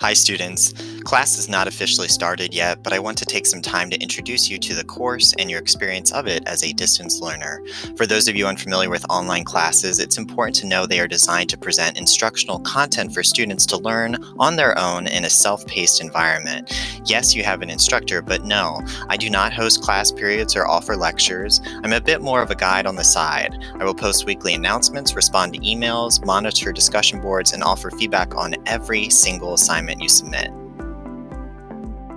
Hi students. Class is not officially started yet, but I want to take some time to introduce you to the course and your experience of it as a distance learner. For those of you unfamiliar with online classes, it's important to know they are designed to present instructional content for students to learn on their own in a self-paced environment. Yes, you have an instructor, but no, I do not host class periods or offer lectures. I'm a bit more of a guide on the side. I will post weekly announcements, respond to emails, monitor discussion boards, and offer feedback on every single assignment you submit.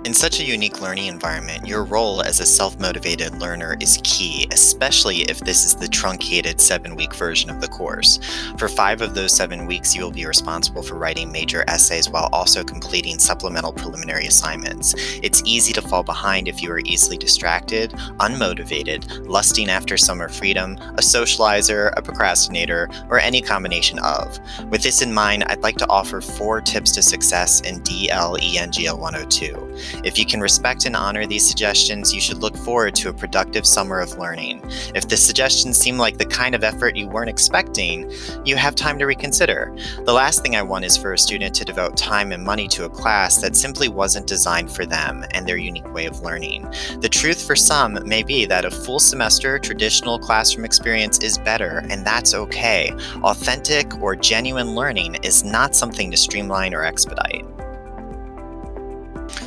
In such a unique learning environment, your role as a self-motivated learner is key, especially if this is the truncated 7-week version of the course. For 5 of those 7 weeks, you will be responsible for writing major essays while also completing supplemental preliminary assignments. It's easy to fall behind if you are easily distracted, unmotivated, lusting after summer freedom, a socializer, a procrastinator, or any combination of. With this in mind, I'd like to offer 4 tips to success in DLENGL 102. If you can respect and honor these suggestions, you should look forward to a productive summer of learning. If the suggestions seem like the kind of effort you weren't expecting, you have time to reconsider. The last thing I want is for a student to devote time and money to a class that simply wasn't designed for them and their unique way of learning. The truth for some may be that a full semester traditional classroom experience is better, and that's okay. Authentic or genuine learning is not something to streamline or expedite.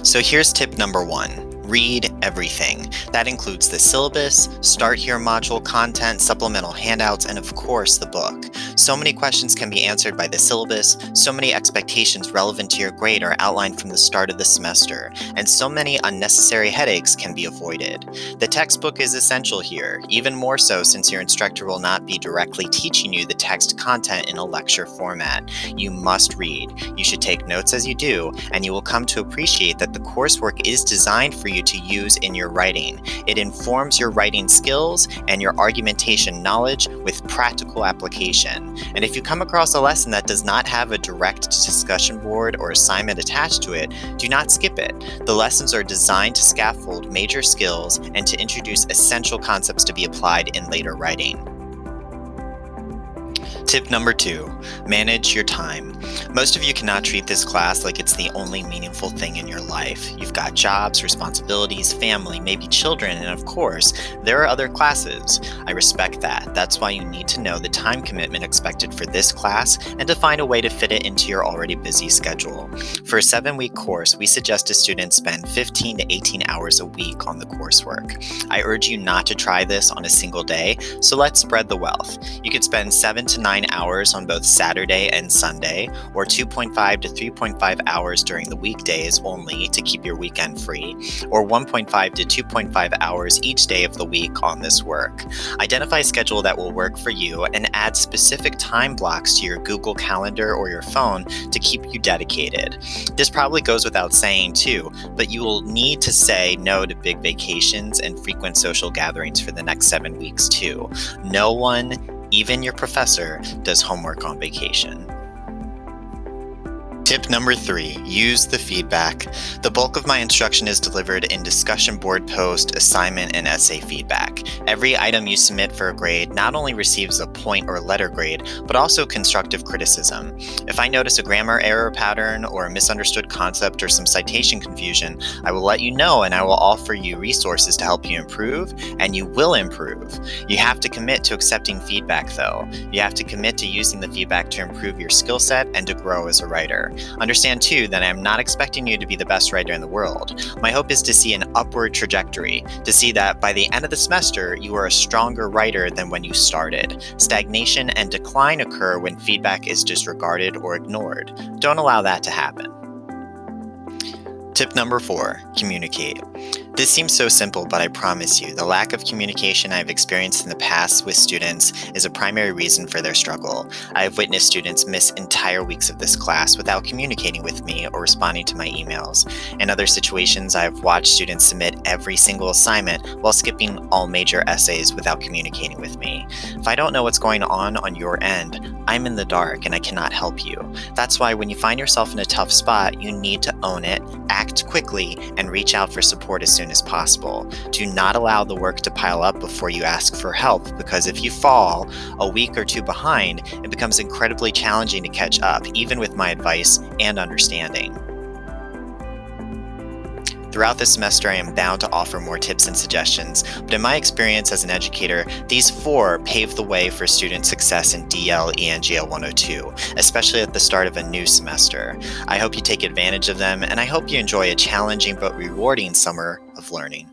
So here's tip number 1. Read everything. That includes the syllabus, Start Here module content, supplemental handouts, and of course the book. So many questions can be answered by the syllabus, so many expectations relevant to your grade are outlined from the start of the semester, and so many unnecessary headaches can be avoided. The textbook is essential here, even more so since your instructor will not be directly teaching you the text content in a lecture format. You must read. You should take notes as you do, and you will come to appreciate that the coursework is designed for you to use in your writing. It informs your writing skills and your argumentation knowledge with practical application. And if you come across a lesson that does not have a direct discussion board or assignment attached to it, do not skip it. The lessons are designed to scaffold major skills and to introduce essential concepts to be applied in later writing. Tip number 2, manage your time. Most of you cannot treat this class like it's the only meaningful thing in your life. You've got jobs, responsibilities, family, maybe children, and of course, there are other classes. I respect that. That's why you need to know the time commitment expected for this class and to find a way to fit it into your already busy schedule. For a 7-week course, we suggest a student spend 15 to 18 hours a week on the coursework. I urge you not to try this on a single day, so let's spread the wealth. You could spend 7 to 9 hours on both Saturday and Sunday, or 2.5 to 3.5 hours during the weekdays only to keep your weekend free, or 1.5 to 2.5 hours each day of the week on this work. Identify a schedule that will work for you and add specific time blocks to your Google Calendar or your phone to keep you dedicated. This probably goes without saying too, but you will need to say no to big vacations and frequent social gatherings for the next 7 weeks too. No one, even your professor, does homework on vacation. Tip number 3, use the feedback. The bulk of my instruction is delivered in discussion board post, assignment, and essay feedback. Every item you submit for a grade not only receives a point or letter grade, but also constructive criticism. If I notice a grammar error pattern or a misunderstood concept or some citation confusion, I will let you know and I will offer you resources to help you improve, and you will improve. You have to commit to accepting feedback though. You have to commit to using the feedback to improve your skill set and to grow as a writer. Understand too that I am not expecting you to be the best writer in the world. My hope is to see an upward trajectory, to see that by the end of the semester, you are a stronger writer than when you started. Stagnation and decline occur when feedback is disregarded or ignored. Don't allow that to happen. Tip number 4, communicate. This seems so simple, but I promise you, the lack of communication I've experienced in the past with students is a primary reason for their struggle. I have witnessed students miss entire weeks of this class without communicating with me or responding to my emails. In other situations, I have watched students submit every single assignment while skipping all major essays without communicating with me. If I don't know what's going on your end, I'm in the dark and I cannot help you. That's why when you find yourself in a tough spot, you need to own it, act quickly, and reach out for support as soon as possible. Do not allow the work to pile up before you ask for help, because if you fall a week or 2 behind, it becomes incredibly challenging to catch up, even with my advice and understanding. Throughout the semester, I am bound to offer more tips and suggestions, but in my experience as an educator, these 4 pave the way for student success in DL ENGL 102, especially at the start of a new semester. I hope you take advantage of them, and I hope you enjoy a challenging but rewarding summer of learning.